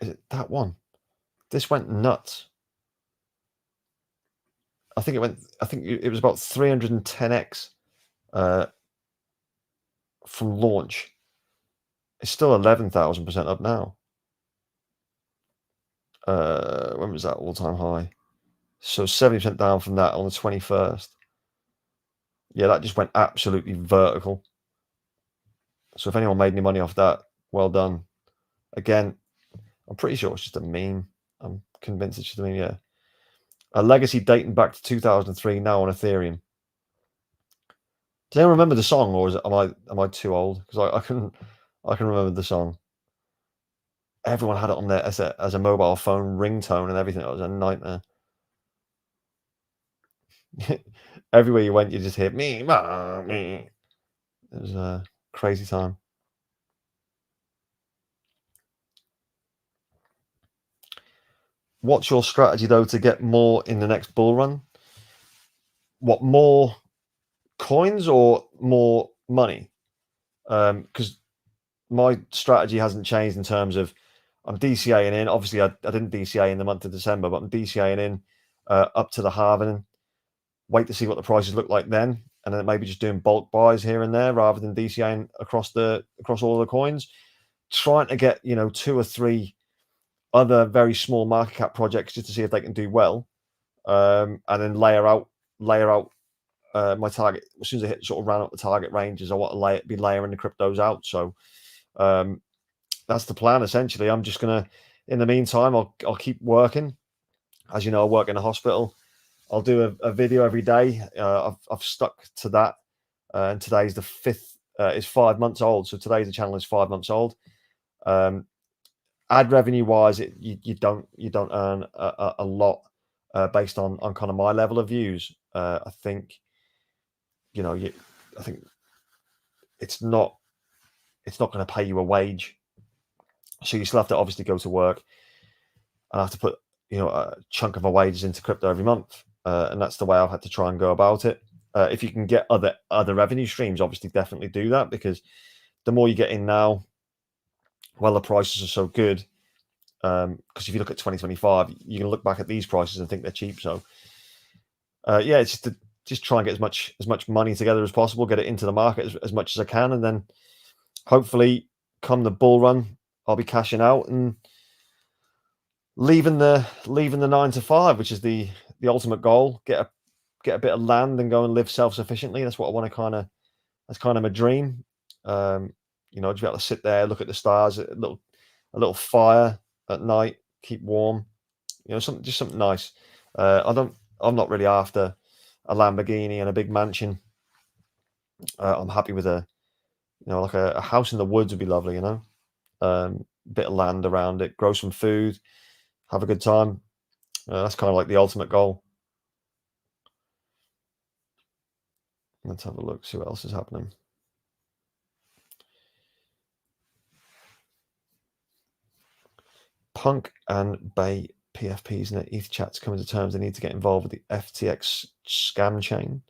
Is it that one? This went nuts. I think it was about 310x from launch. It's still 11,000% up now. When was that all-time high? So 70% down from that on the 21st. Yeah, that just went absolutely vertical. So if anyone made any money off that, well done. Again, I'm pretty sure it's just a meme. I'm convinced it's just a meme, yeah. A legacy dating back to 2003, now on Ethereum. Does anyone remember the song, or am I too old? Because I can remember the song. Everyone had it on there as a mobile phone ringtone and everything. It was a nightmare. Everywhere you went, you just hear me, me. It was a crazy time. What's your strategy though to get more in the next bull run? What, more coins or more money? Because my strategy hasn't changed in terms of I'm DCAing in. Obviously, I didn't DCA in the month of December, but I'm DCAing in up to the halving. Wait to see what the prices look like then, and then maybe just doing bulk buys here and there rather than DCAing across all the coins. Trying to get 2 or 3 other very small market cap projects just to see if they can do well, and then layer out my target as soon as I hit sort of round up the target ranges. I want to be layering the cryptos out. So that's the plan essentially. I'm just gonna, in the meantime, I'll keep working. As you know, I work in a hospital. I'll do a video every day. I've stuck to that, and today's the 5th. It's 5 months old, so today's the channel is 5 months old. Ad revenue wise, you don't earn a lot based on kind of my level of views. I think I think it's not going to pay you a wage, so you still have to obviously go to work and have to put a chunk of my wages into crypto every month, and that's the way I've had to try and go about it. If you can get other revenue streams, obviously definitely do that, because the more you get in now, well, the prices are so good. Because if you look at 2025, you can look back at these prices and think they're cheap. So yeah, it's just try and get as much money together as possible, get it into the market as much as I can, and then hopefully come the bull run, I'll be cashing out and leaving the 9 to 5, which is the ultimate goal. Get a bit of land and go and live self-sufficiently. That's what I want to that's kind of my dream. Just be able to sit there, look at the stars, a little fire at night, keep warm. Something nice. I'm not really after a Lamborghini and a big mansion. I'm happy with like a house in the woods would be lovely. Bit of land around it, grow some food, have a good time. That's kind of like the ultimate goal. Let's have a look, see what else is happening. Punk and Bay PFPs and ETH chats coming to terms they need to get involved with the FTX scam chain.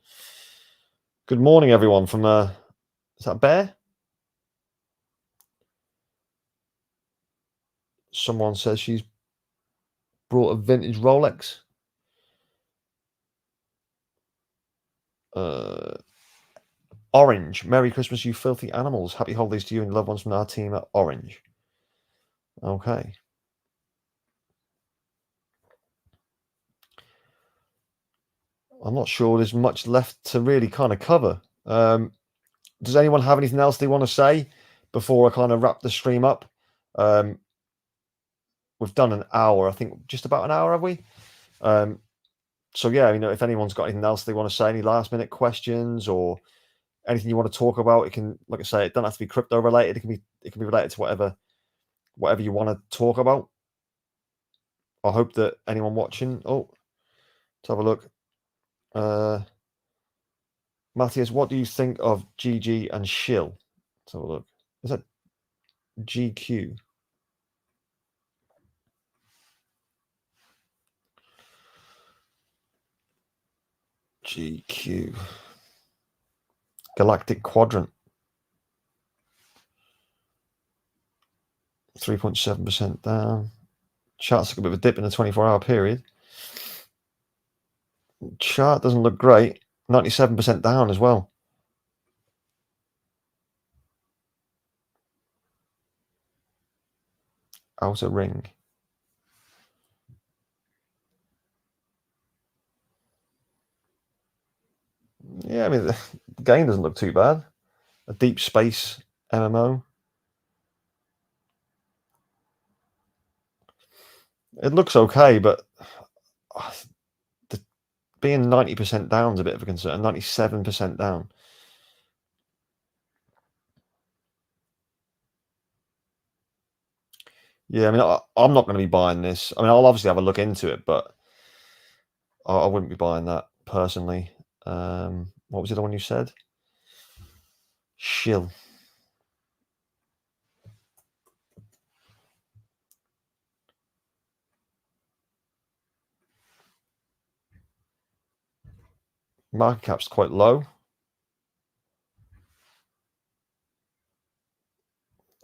Good morning, everyone. From is that Bear? Someone says she's brought a vintage Rolex. Orange. Merry Christmas, you filthy animals. Happy holidays to you and loved ones from our team at Orange. Okay. I'm not sure there's much left to really kind of cover. Does anyone have anything else they want to say before I kind of wrap the stream up? We've done an hour, I think, just about an hour, have we? So yeah, if anyone's got anything else they want to say, any last minute questions or anything you want to talk about, it can, like I say, it doesn't have to be crypto related. It can be related to whatever you want to talk about. I hope that anyone watching. Oh, let's have a look. Matthias, what do you think of GG and Shill? Let's have a look. Is that GQ? GQ. Galactic Quadrant. 3.7% down. Charts took a bit of a dip in the 24-hour period. Chart doesn't look great. 97% down as well. Outer ring. Yeah, I mean, the game doesn't look too bad. A deep space MMO. It looks okay, but the, being 90% down is a bit of a concern. 97% down. Yeah, I mean, I'm not going to be buying this. I mean, I'll obviously have a look into it, but I wouldn't be buying that personally. What was the other one you said? Shill. Market cap's quite low.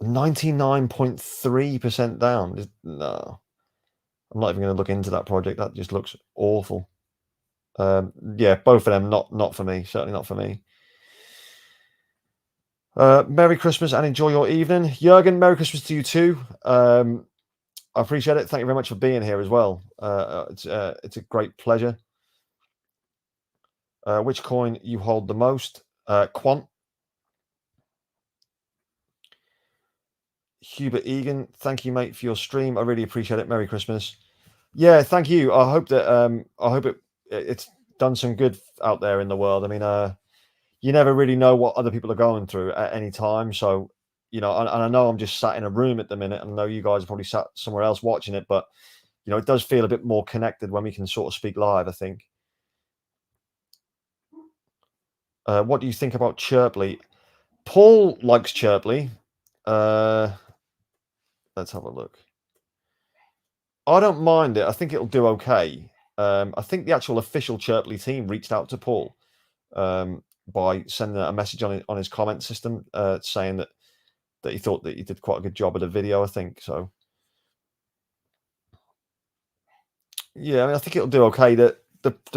99.3% down. No, I'm not even going to look into that project. That just looks awful. Yeah, both of them not for me. Certainly not for me. Merry Christmas and enjoy your evening, Jurgen. Merry Christmas to you too. I appreciate it. Thank you very much for being here as well. It's a great pleasure. Which coin you hold the most? Quant. Hubert Egan, thank you, mate, for your stream. I really appreciate it. Merry Christmas. Yeah, thank you. I hope that it's done some good out there in the world. I mean, you never really know what other people are going through at any time. So, and I know I'm just sat in a room at the minute, and I know you guys are probably sat somewhere else watching it, but it does feel a bit more connected when we can sort of speak live, I think. What do you think about Chirply? Paul likes Chirply. Let's have a look. I don't mind it. I think it'll do okay. I think the actual official Chirply team reached out to Paul by sending a message on his comment system saying that he thought that he did quite a good job of the video. I think so. Yeah, I mean, I think it'll do okay. The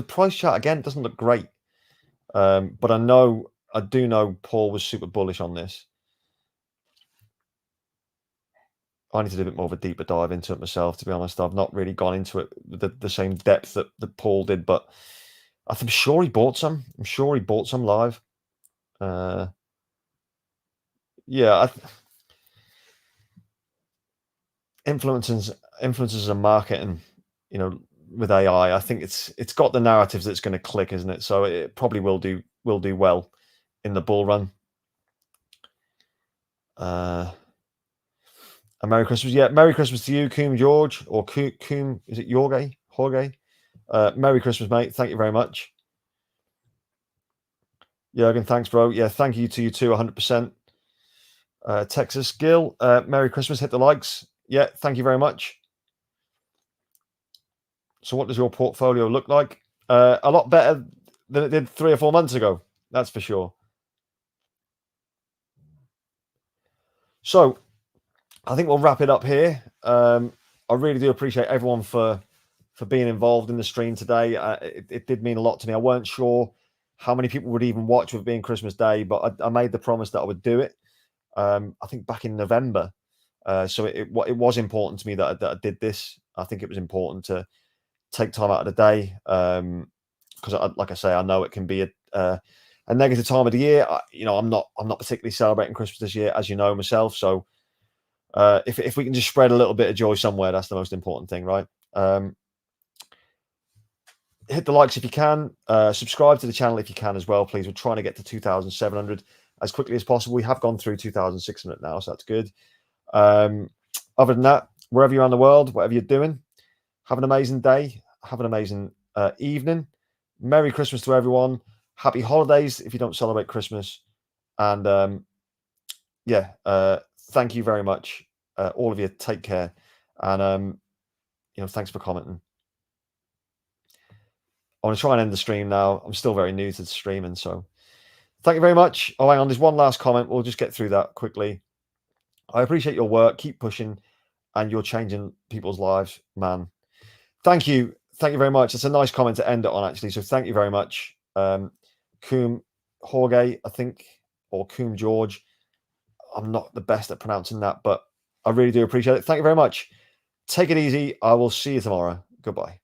price chart again doesn't look great, but I do know Paul was super bullish on this. I need to do a bit more of a deeper dive into it myself. To be honest, I've not really gone into it with the same depth that Paul did, but I'm sure he bought some. I'm sure he bought some live. Yeah, influencers and marketing, with AI. I think it's got the narratives that's going to click, isn't it? So it probably will do well in the bull run. A Merry Christmas. Yeah, Merry Christmas to you, Coom George, or Coom, is it Jorge? Merry Christmas, mate. Thank you very much. Jurgen, thanks, bro. Yeah, thank you to you too, 100%. Texas Gill, Merry Christmas. Hit the likes. Yeah, thank you very much. So what does your portfolio look like? A lot better than it did 3 or 4 months ago. That's for sure. So I think we'll wrap it up here. I really do appreciate everyone for being involved in the stream today. It did mean a lot to me. I weren't sure how many people would even watch with being Christmas Day, but I made the promise that I would do it. I think back in November. So it was important to me that I did this. I think it was important to take time out of the day because, like I say, I know it can be a negative time of the year. I'm not particularly celebrating Christmas this year, as you know myself. So if we can just spread a little bit of joy somewhere, that's the most important thing, right? Hit the likes if you can. Subscribe to the channel if you can as well, please. We're trying to get to 2,700 as quickly as possible. We have gone through 2,600 now, so that's good. Other than that, wherever you're in the world, whatever you're doing, have an amazing day. Have an amazing evening. Merry Christmas to everyone. Happy holidays if you don't celebrate Christmas. And thank you very much, all of you. Take care, and thanks for commenting. I want to try and end the stream now. I'm still very new to the streaming, so thank you very much. Oh, hang on, there's one last comment. We'll just get through that quickly. I appreciate your work. Keep pushing, and you're changing people's lives, man. Thank you. thank you very much. It's a nice comment to end it on, actually. So thank you very much. Coom Jorge, I think, or Coom George. I'm not the best at pronouncing that, but I really do appreciate it. Thank you very much. Take it easy. I will see you tomorrow. Goodbye.